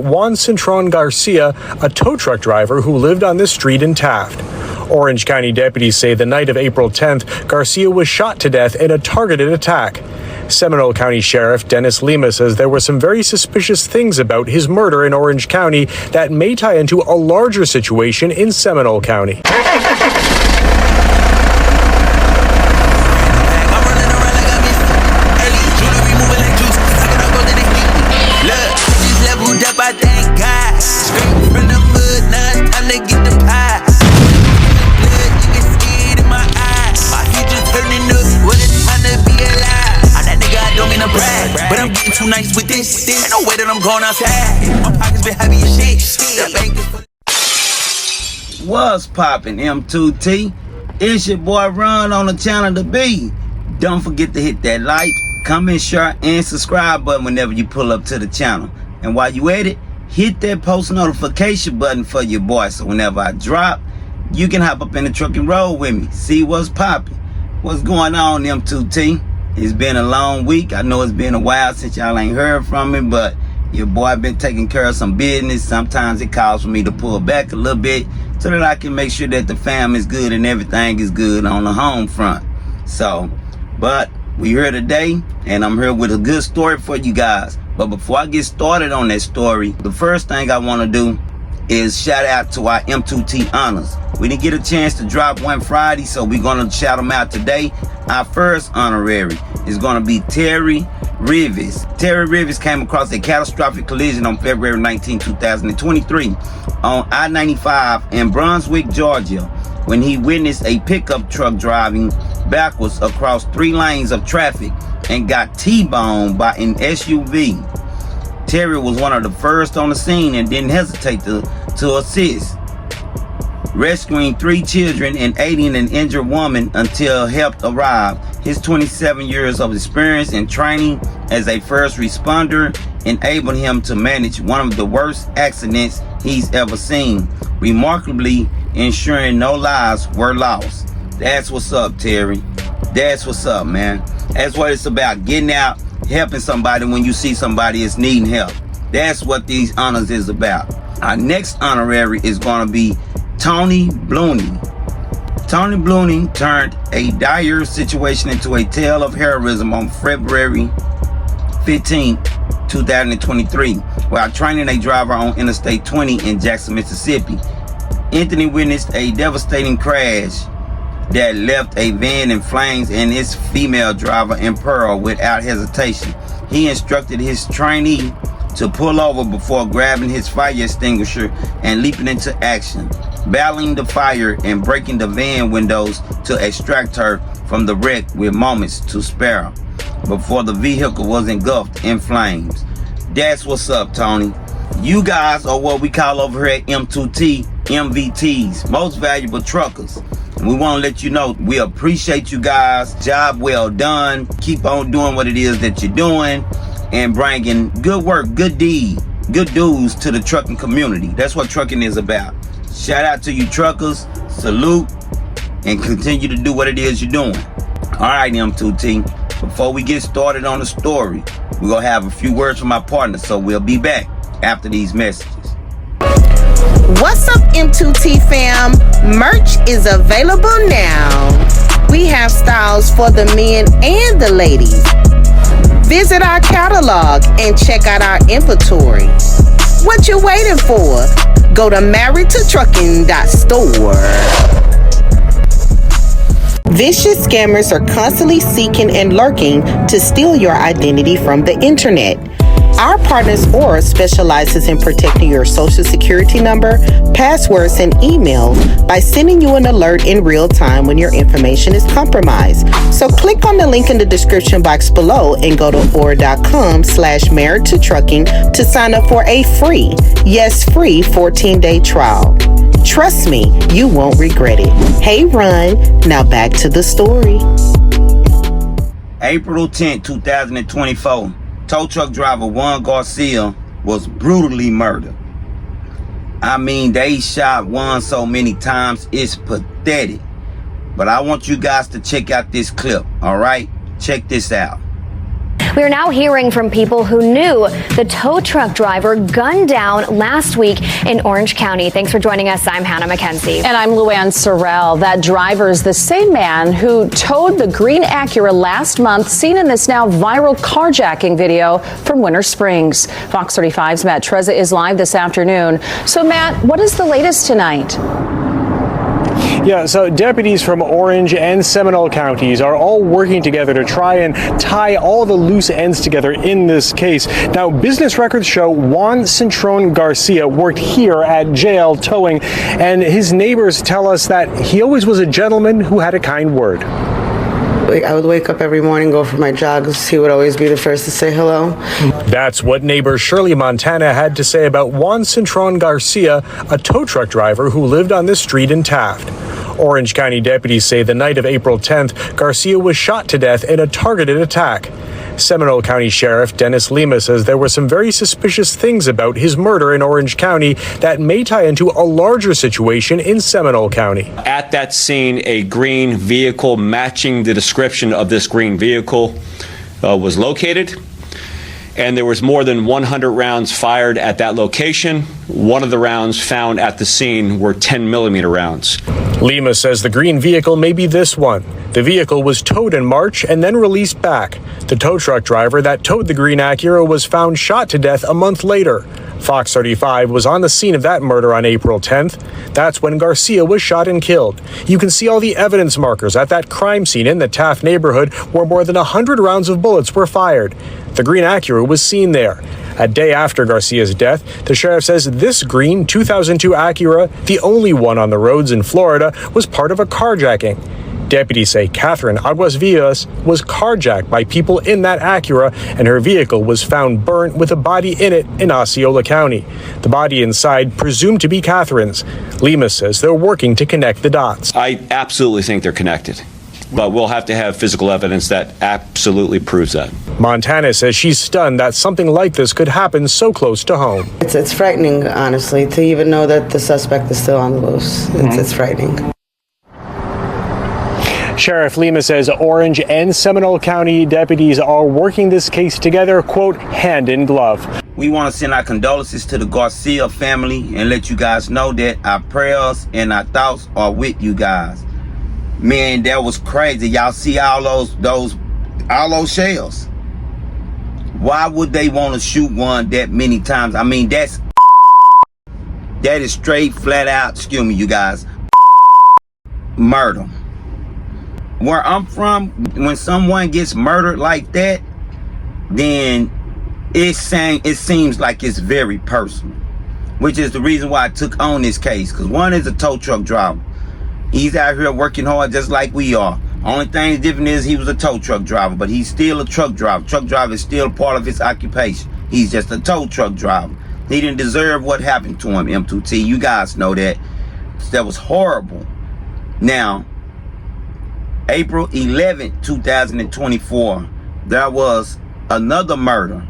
Juan Cintron Garcia, a tow truck driver who lived on this street in Taft. Orange County deputies say the night of April 10th, Garcia was shot to death in a targeted attack. Seminole County Sheriff Dennis Lima says there were some very suspicious things about his murder in Orange County that may tie into a larger situation in Seminole County. But I'm getting too nice with this. Ain't no way that I'm going outside. My pockets been heavy as shit. What's poppin', M2T? It's your boy Ron on the channel to be. Don't forget to hit that like, comment, share, and subscribe button whenever you pull up to the channel. And while you at it, hit that post notification button for your boy, so whenever I drop, you can hop up in the truck and roll with me. See what's poppin'. What's going on, M2T? It's been a long week. I know it's been a while since y'all ain't heard from me, but your boy been taking care of some business. Sometimes it calls for me to pull back a little bit so that I can make sure that the fam is good and everything is good on the home front. So, but we here today, and I'm here with a good story for you guys. But before I get started on that story, the first thing I want to do is shout out to our M2T honors. We didn't get a chance to drop one Friday, so we're going to shout them out today. Our first honorary is going to be Terry Rivers. Terry Rivers came across a catastrophic collision on February 19, 2023 on I-95 in Brunswick, Georgia, when he witnessed a pickup truck driving backwards across 3 lanes of traffic and got T-boned by an SUV. Terry was one of the first on the scene and didn't hesitate to assist, rescuing 3 children and aiding an injured woman until help arrived. His 27 years of experience and training as a first responder enabled him to manage one of the worst accidents he's ever seen, remarkably ensuring no lives were lost. That's what's up, Terry. That's what's up, man. That's what it's about, getting out, helping somebody when you see somebody is needing help. That's what these honors is about. Our next honorary is going to be Tony Blooney. Tony Blooney turned a dire situation into a tale of heroism on February 15, 2023, while training a driver on Interstate 20 in Jackson, Mississippi. Anthony witnessed a devastating crash that left a van in flames and its female driver in peril without hesitation. He instructed his trainee to pull over before grabbing his fire extinguisher and leaping into action, battling the fire and breaking the van windows to extract her from the wreck with moments to spare before the vehicle was engulfed in flames. That's what's up, Tony. You guys are what we call over here at M2T, MVTs, most valuable truckers. And we want to let you know we appreciate you guys. Job well done. Keep on doing what it is that you're doing and bringing good work, good deed, good dudes to the trucking community. That's what trucking is about. Shout out to you truckers. Salute and continue to do what it is you're doing. All right, M2T. Before we get started on the story, we're going to have a few words from my partner, so we'll be back after these messages. What's up, M2T fam? Merch is available now. We have styles for the men and the ladies. Visit our catalog and check out our inventory. What you waiting for? Go to marriedtotrucking.store. Vicious scammers are constantly seeking and lurking to steal your identity from the internet. Our partners Aura specializes in protecting your social security number, passwords, and emails by sending you an alert in real time when your information is compromised. So click on the link in the description box below and go to aura.com/marriedtotrucking to sign up for a free, yes, free 14-day trial. Trust me, you won't regret it. Hey, Ron, now back to the story. April 10, 2024. Tow truck driver Juan Garcia was brutally murdered. I mean, they shot Juan so many times, it's pathetic. But I want you guys to check out this clip, all right? Check this out. We are now hearing from people who knew the tow truck driver gunned down last week in Orange County. Thanks for joining us. I'm Hannah McKenzie. And I'm Luann Sorrell. That driver is the same man who towed the green Acura last month, seen in this now viral carjacking video from Winter Springs. Fox 35's Matt Trezza is live this afternoon. So, Matt, what is the latest tonight? Yeah, so deputies from Orange and Seminole counties are all working together to try and tie all the loose ends together in this case. Now, business records show Juan Cintron Garcia worked here at JL Towing, and his neighbors tell us that he always was a gentleman who had a kind word. I would wake up every morning, go for my jogs. He would always be the first to say hello. That's what neighbor Shirley Montana had to say about Juan Cintron Garcia, a tow truck driver who lived on this street in Taft. Orange County deputies say the night of April 10th, Garcia was shot to death in a targeted attack. Seminole County Sheriff Dennis Lima says there were some very suspicious things about his murder in Orange County that may tie into a larger situation in Seminole County. At that scene, a green vehicle matching the description of this green vehicle was located, and there was more than 100 rounds fired at that location. One of the rounds found at the scene were 10mm rounds. Lima says the green vehicle may be this one. The vehicle was towed in March and then released back. The tow truck driver that towed the green Acura was found shot to death a month later. Fox 35 was on the scene of that murder on April 10th. That's when Garcia was shot and killed. You can see all the evidence markers at that crime scene in the Taft neighborhood where more than 100 rounds of bullets were fired. The green Acura was seen there. A day after Garcia's death, the sheriff says this green 2002 Acura, the only one on the roads in Florida, was part of a carjacking. Deputies say Catherine Aguas Vivas was carjacked by people in that Acura, and her vehicle was found burnt with a body in it in Osceola County. The body inside presumed to be Catherine's. Lima says they're working to connect the dots. I absolutely think they're connected, but we'll have to have physical evidence that absolutely proves that. Montana says she's stunned that something like this could happen so close to home. It's frightening, honestly, to even know that the suspect is still on the loose. It's frightening. Sheriff Lima says Orange and Seminole County deputies are working this case together, quote, hand in glove. We want to send our condolences to the Garcia family and let you guys know that our prayers and our thoughts are with you guys. Man, that was crazy. Y'all see all those shells. Why would they want to shoot one that many times? I mean, that is straight, flat out, excuse me, you guys, murder. Where I'm from, when someone gets murdered like that, then it seems like it's very personal, which is the reason why I took on this case. Because one is a tow truck driver. He's out here working hard just like we are. Only thing different is he was a tow truck driver, but he's still a truck driver. Truck driver is still part of his occupation. He's just a tow truck driver. He didn't deserve what happened to him, M2T. You guys know that. That was horrible. Now, April 11, 2024, there was another murder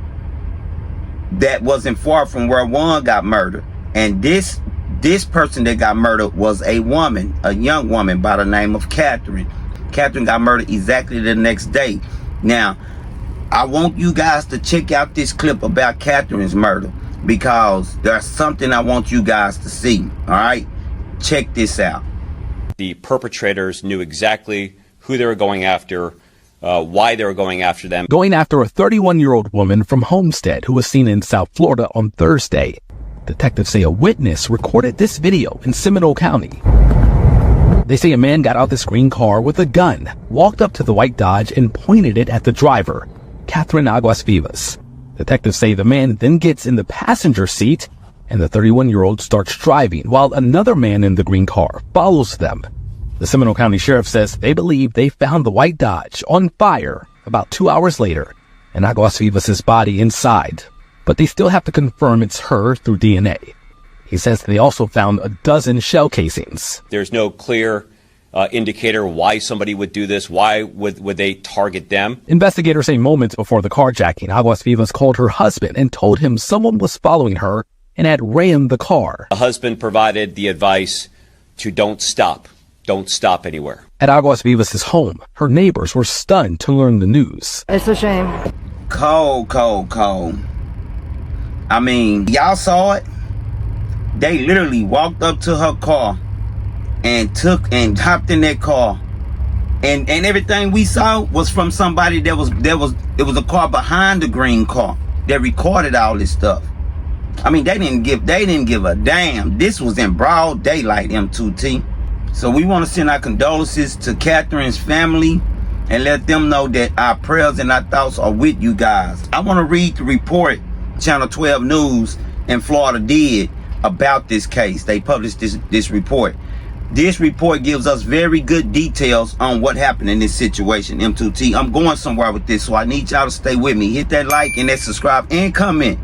that wasn't far from where one got murdered. And this person that got murdered was a woman, a young woman by the name of Catherine. Catherine got murdered exactly the next day. Now, I want you guys to check out this clip about Catherine's murder because there's something I want you guys to see. All right? Check this out. The perpetrators knew exactly who they were going after, why they were going after them. Going after a 31-year-old woman from Homestead who was seen in South Florida on Thursday. Detectives say a witness recorded this video in Seminole County. They say a man got out this green car with a gun, walked up to the white Dodge and pointed it at the driver, Catherine Aguas Vivas. Detectives say the man then gets in the passenger seat and the 31-year-old starts driving while another man in the green car follows them. The Seminole County Sheriff says they believe they found the white Dodge on fire about 2 hours later and Aguas Vivas' body inside, but they still have to confirm it's her through DNA. He says they also found a dozen shell casings. There's no clear indicator why somebody would do this. Why would they target them? Investigators say moments before the carjacking, Aguas Vivas called her husband and told him someone was following her and had rammed the car. The husband provided the advice to don't stop. Don't stop anywhere. At Aguas Vivas' home, her neighbors were stunned to learn the news. It's a shame. Cold. I mean, y'all saw it. They literally walked up to her car and hopped in that car. And everything we saw was from somebody it was a car behind the green car that recorded all this stuff. I mean, they didn't give a damn. This was in broad daylight, M2T. So we want to send our condolences to Catherine's family and let them know that our prayers and our thoughts are with you guys. I want to read the report Channel 12 News in Florida did about this case. They published this report. This report gives us very good details on what happened in this situation, M2T. I'm going somewhere with this, so I need y'all to stay with me. Hit that like and that subscribe and comment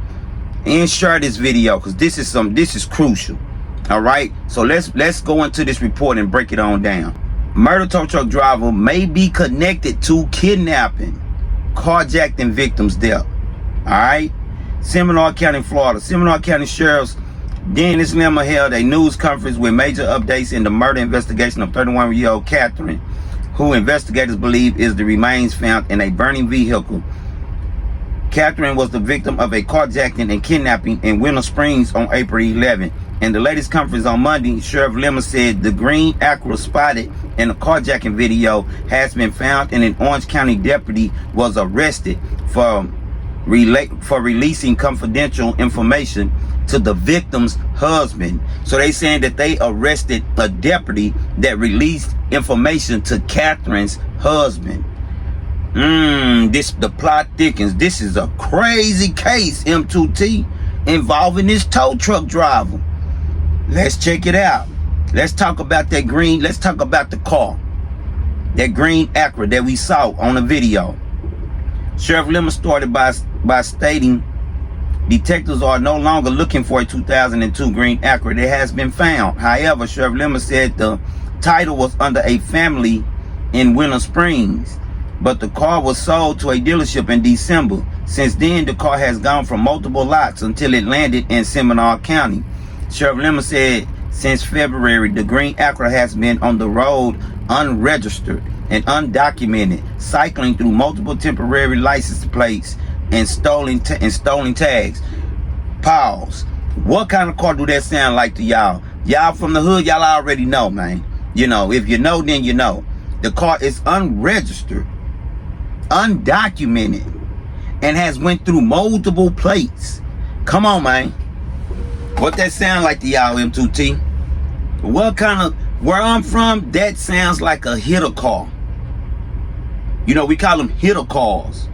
and share this video, because this is crucial. All right, so let's go into this report and break it on down. Murder tow truck driver may be connected to kidnapping, carjacking victim's death. All right, Seminole County, Florida. Seminole County Sheriff's Dennis Lemmer held a news conference with major updates in the murder investigation of 31-year-old Catherine, who investigators believe is the remains found in a burning vehicle. Catherine was the victim of a carjacking and kidnapping in Winter Springs on April 11. In the latest conference on Monday, Sheriff Lemmer said the green Acura spotted in the carjacking video has been found, and an Orange County deputy was arrested for releasing confidential information to the victim's husband. So they saying that they arrested a deputy that released information to Catherine's husband. The plot thickens. This is a crazy case, M2T, involving this tow truck driver. Let's check it out. Let's talk about that green. Let's talk about the car, that green Acura that we saw on the video. Sheriff Lemmer started by stating detectives are no longer looking for a 2002 green Acura that has been found. However, Sheriff Lemmer said the title was under a family in Winter Springs, but the car was sold to a dealership in December. Since then, the car has gone from multiple lots until it landed in Seminole County. Sheriff Lemmer said since February, the green Acura has been on the road unregistered and undocumented, cycling through multiple temporary license plates and stolen tags. Pause. What kind of car do that sound like to y'all? Y'all from the hood, y'all already know, man. You know, if you know, then you know. The car is unregistered, undocumented, and has went through multiple plates. Come on, man. What that sound like to y'all, M2T? Where I'm from, that sounds like a hitter car. You know, we call them hitter cars.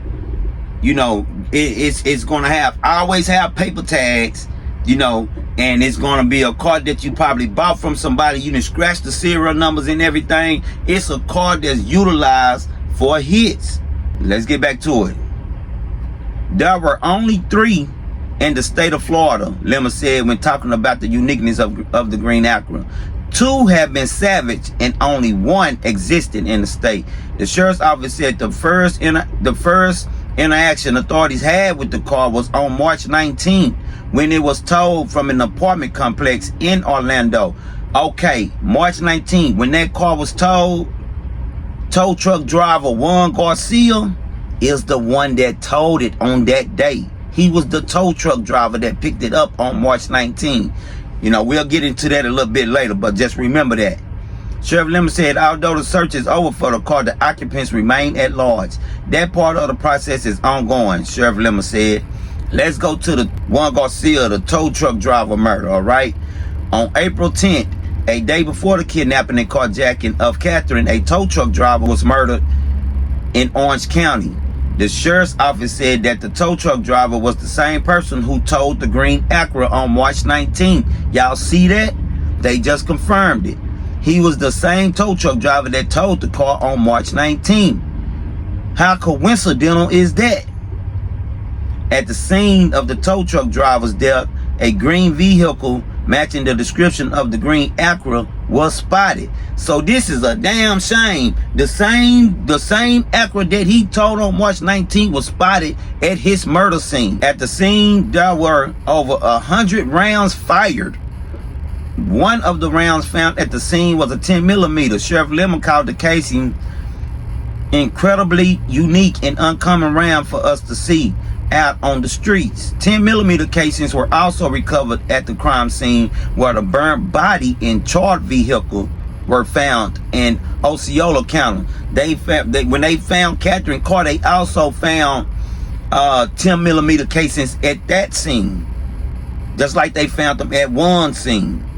You know, it's gonna always have paper tags, you know, and it's gonna be a car that you probably bought from somebody. You done scratched the serial numbers and everything. It's a car that's utilized for hits. Let's get back to it. There were only 3 in the state of Florida, Lemmer said when talking about the uniqueness of the green Acura. 2 have been salvaged and only 1 existed in the state. The sheriff's office said the first interaction authorities had with the car was on March 19th when it was towed from an apartment complex in Orlando. Okay, March 19th, when that car was towed, tow truck driver Juan Garcia is the one that towed it on that day. He was the tow truck driver that picked it up on March 19th. You know, we'll get into that a little bit later, but just remember that. Sheriff Lemmer said although the search is over for the car, the occupants remain at large. That part of the process is ongoing, Sheriff Lemmer said. Let's go to the Juan Garcia, the tow truck driver murder, all right? On April 10th, a day before the kidnapping and carjacking of Catherine, a tow truck driver was murdered in Orange County. The sheriff's office said that the tow truck driver was the same person who towed the green Acura on March 19th. Y'all see that? They just confirmed it. He was the same tow truck driver that towed the car on March 19th. How coincidental is that? At the scene of the tow truck driver's death, a green vehicle matching the description of the green Acura was spotted. So this is a damn shame. The same Acura that he towed on March 19th was spotted at his murder scene. At the scene, there were over 100 rounds fired. One of the rounds found at the scene was a 10mm. Sheriff Lemmer called the casing incredibly unique and uncommon round for us to see out on the streets. 10mm casings were also recovered at the crime scene, where the burnt body and charred vehicle were found in Osceola County. When they found Catherine car, they also found 10mm casings at that scene, just like they found them at one scene.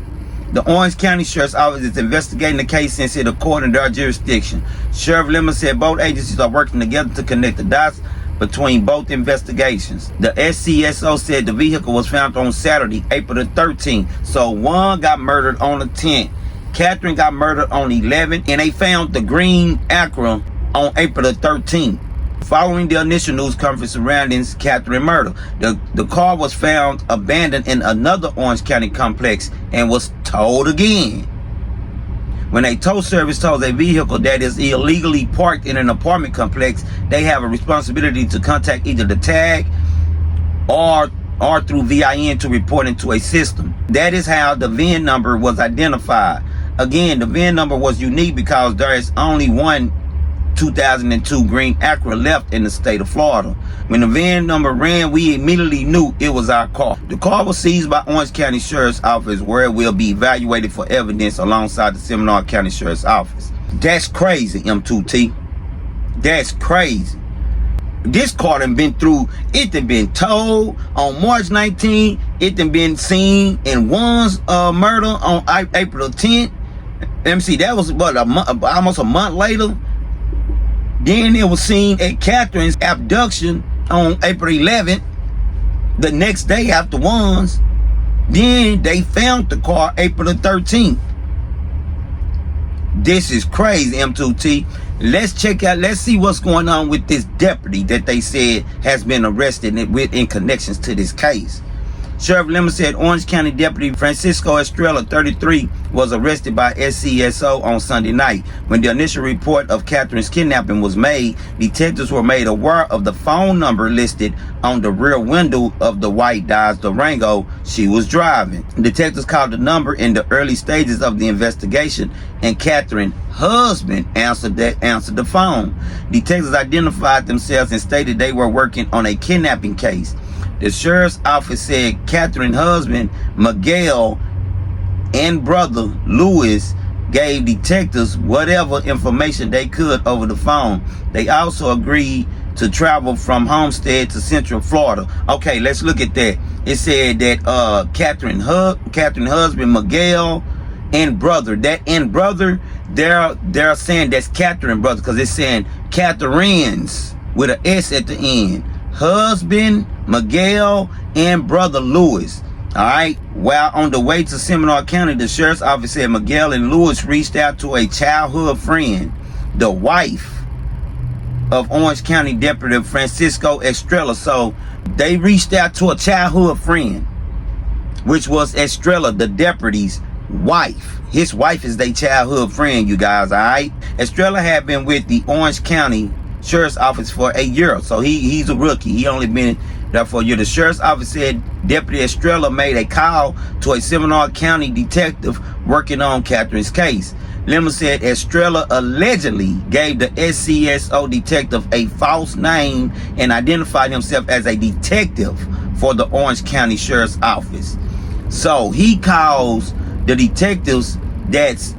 The Orange County Sheriff's Office is investigating the case since it according to their jurisdiction. Sheriff Lemon said both agencies are working together to connect the dots between both investigations. The SCSO said the vehicle was found on Saturday, April the 13th. So one got murdered on the 10th. Catherine got murdered on 11th, and they found the green Acura on April the 13th. Following the initial news conference surrounding Catherine murder, the car was found abandoned in another Orange County complex and was towed again. When a tow service tows a vehicle that is illegally parked in an apartment complex, they have a responsibility to contact either the tag or through VIN to report into a system. That is how the VIN number was identified. Again, the VIN number was unique because there is only one 2002 green Acura left in the state of Florida. When the VIN number ran, we immediately knew it was our car. The car was seized by Orange County Sheriff's Office, where it will be evaluated for evidence alongside the Seminole County Sheriff's Office. That's crazy, M2T. That's crazy. This car done been through, it done been towed on March 19th. It done been seen in one's murder on April 10th. Let me see, that was what, almost a month later. Then it was seen at Catherine's abduction on April 11th, the next day after one's. Then they found the car April the 13th. This is crazy, M2T. Let's see what's going on with this deputy that they said has been arrested in connections to this case. Sheriff Lemon said Orange County Deputy Francisco Estrella, 33, was arrested by SCSO on Sunday night. When the initial report of Catherine's kidnapping was made, detectives were made aware of the phone number listed on the rear window of the white Dodge Durango she was driving. Detectives called the number in the early stages of the investigation, and Catherine's husband answered the phone. Detectives identified themselves and stated they were working on a kidnapping case. The sheriff's office said Catherine's husband, Miguel, and brother, Louis, gave detectives whatever information they could over the phone. They also agreed to travel from Homestead to Central Florida. Okay, let's look at that. It said that Catherine's husband, Miguel, and brother. That and brother, they're saying that's Catherine brother, because it's saying Catherine's with an S at the end. Husband, Miguel, and brother Louis. All right. While on the way to Seminole County, the sheriff's office said Miguel and Louis reached out to a childhood friend, the wife of Orange County Deputy Francisco Estrella. So they reached out to a childhood friend, which was Estrella, the deputy's wife. His wife is their childhood friend, you guys. All right. Estrella had been with the Orange County Sheriff's Office for a year, so he's a rookie. He only been there for a year. The Sheriff's Office said Deputy Estrella made a call to a Seminole County detective working on Catherine's case. Lemon said Estrella allegedly gave the SCSO detective a false name and identified himself as a detective for the Orange County Sheriff's Office. So he calls the detectives that's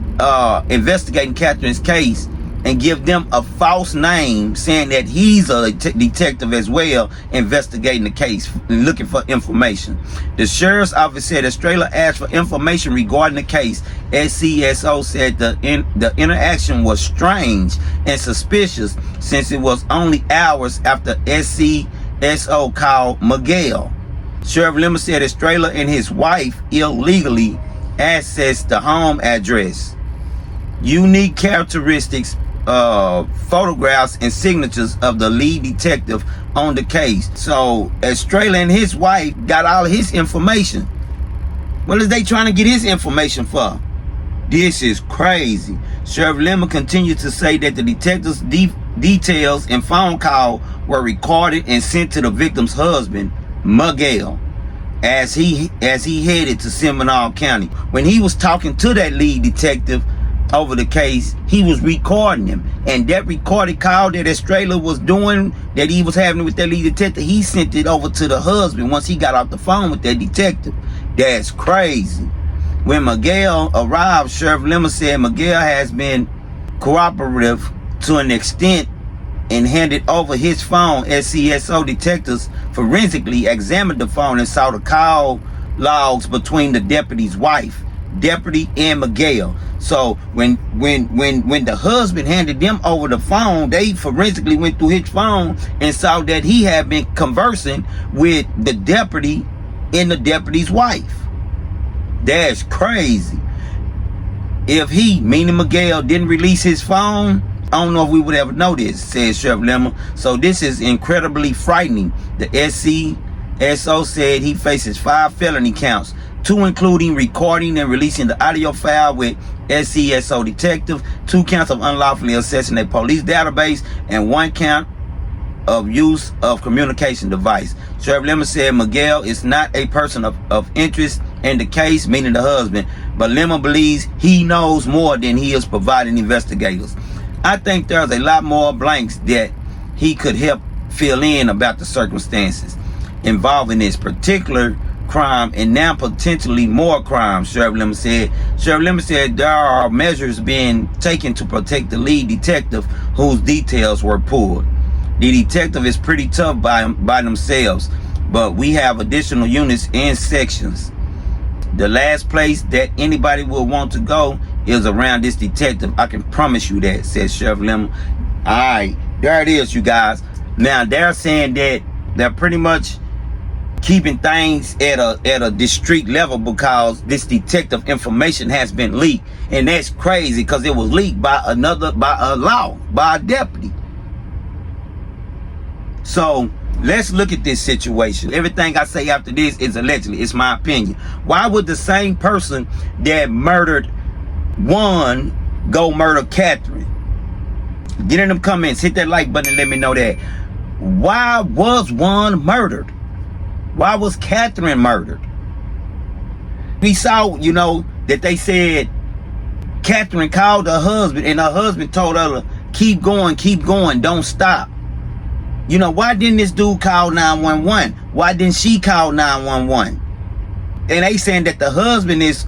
investigating Catherine's case and give them a false name, saying that he's a detective as well, investigating the case, looking for information. The sheriff's office said Estrella asked for information regarding the case. SCSO said the interaction was strange and suspicious, since it was only hours after SCSO called Miguel. Sheriff Lemon said Estrella and his wife illegally accessed the home address. Unique characteristics, photographs and signatures of the lead detective on the case. So Estrella and his wife got all of his information. What is they trying to get his information for? This is crazy. Sheriff Lemon continued to say that the detective's details and phone call were recorded and sent to the victim's husband, Miguel, as he headed to Seminole County. When he was talking to that lead detective, over the case, he was recording him. And that recorded call that Estrella was doing, that he was having with that lead detective, he sent it over to the husband once he got off the phone with that detective. That's crazy. When Miguel arrived, Sheriff Lemmer said Miguel has been cooperative to an extent and handed over his phone. SCSO detectives forensically examined the phone and saw the call logs between the deputy's wife, deputy, and Miguel. So when the husband handed them over the phone, they forensically went through his phone and saw that he had been conversing with the deputy and the deputy's wife. That's crazy. If he, meaning Miguel, didn't release his phone, I don't know if we would ever know this, said Sheriff Lemmer. So this is incredibly frightening. The SCSO said he faces 5 felony counts, 2 including recording and releasing the audio file with SCSO detective, 2 counts of unlawfully accessing a police database, and 1 count of use of communication device. Sheriff Lemmer said Miguel is not a person of interest in the case, meaning the husband, but Lemmer believes he knows more than he is providing investigators. I think there's a lot more blanks that he could help fill in about the circumstances involving this particular crime and now potentially more crimes, Sheriff Lemmer said. Sheriff Lemmer said there are measures being taken to protect the lead detective whose details were pulled. The detective is pretty tough by themselves, but we have additional units and sections. The last place that anybody will want to go is around this detective. I can promise you that, says Sheriff Lemmer. All right, there it is, you guys. Now, they're saying that they're pretty much keeping things at a district level because this detective information has been leaked. And that's crazy because it was leaked by a deputy. So let's look at this situation. Everything I say after this is allegedly. It's my opinion. Why would the same person that murdered Juan go murder Catherine? Get in them comments. Hit that like button and let me know that. Why was Juan murdered? Why was Catherine murdered? We saw, that they said Catherine called her husband and her husband told her to keep going, don't stop. Why didn't this dude call 911? Why didn't she call 911? And they saying that the husband is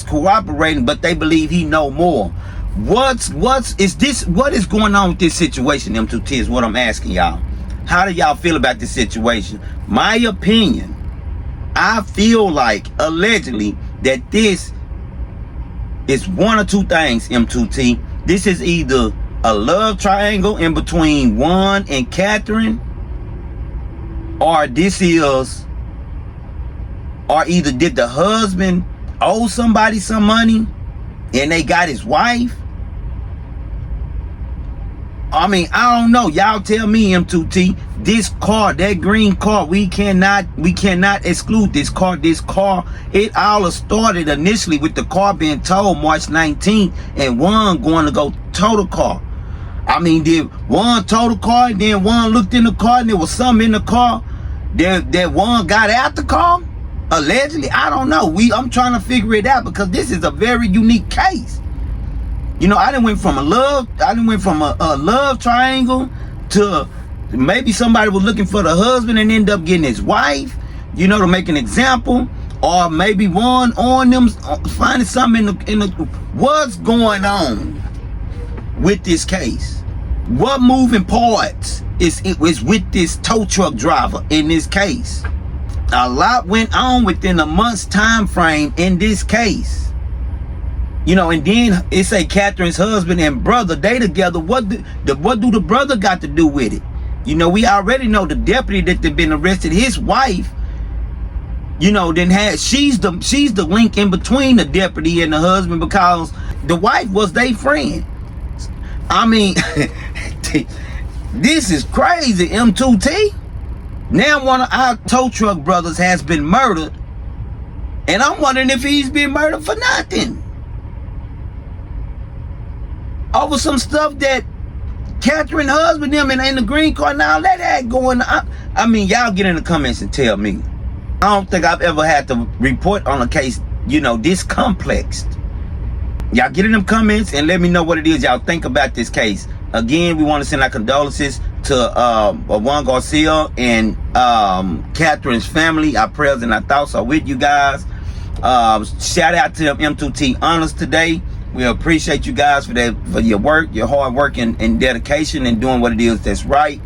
cooperating, but they believe he know more. What is going on with this situation, M2T, is what I'm asking y'all. How do y'all feel about this situation? My opinion, I feel like allegedly that this is one or two things, M2T. This is either a love triangle in between Juan and Catherine, or either did the husband owe somebody some money and they got his wife. I mean, I don't know. Y'all tell me, M2T. This car, that green car, we cannot exclude this car. This car, it all started initially with the car being towed March 19th and Juan going to go tow the car. I mean, did Juan tow the car and then Juan looked in the car and there was something in the car that Juan got out the car? Allegedly, I don't know. I'm trying to figure it out because this is a very unique case. I done went from a love triangle to maybe somebody was looking for the husband and ended up getting his wife, to make an example, or maybe Juan on them finding something in the what's going on with this case? What moving parts is with this tow truck driver in this case? A lot went on within a month's time frame in this case. And then it say Catherine's husband and brother, they together. What do the brother got to do with it? We already know the deputy that they've been arrested, his wife, then she's the link in between the deputy and the husband because the wife was their friend. I mean, this is crazy, M2T. Now one of our tow truck brothers has been murdered, and I'm wondering if he's been murdered for nothing. Over some stuff that Catherine husband them in the green car. Now let that go in. I mean, y'all get in the comments and tell me. I don't think I've ever had to report on a case, this complex. Y'all get in them comments and let me know what it is y'all think about this case. Again, we want to send our condolences to Juan Garcia and Catherine's family. Our prayers and our thoughts are with you guys. Shout out to M2T Honors today. We appreciate you guys for your work, your hard work and dedication and doing what it is that's right.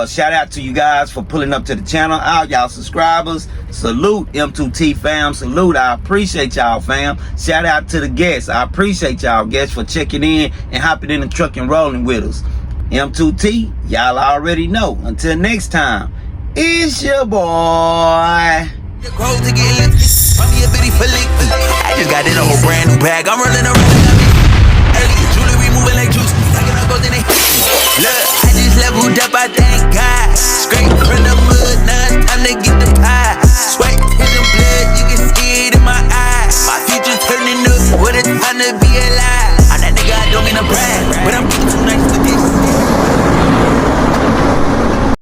Shout out to you guys for pulling up to the channel. All y'all subscribers, salute M2T fam, salute. I appreciate y'all fam. Shout out to the guests. I appreciate y'all guests for checking in and hopping in the truck and rolling with us. M2T, y'all already know. Until next time, it's your boy. I just got in a whole brand new bag. I'm running around. Jewelry moving like juice. Look, I just leveled up, I thank God. Straight from the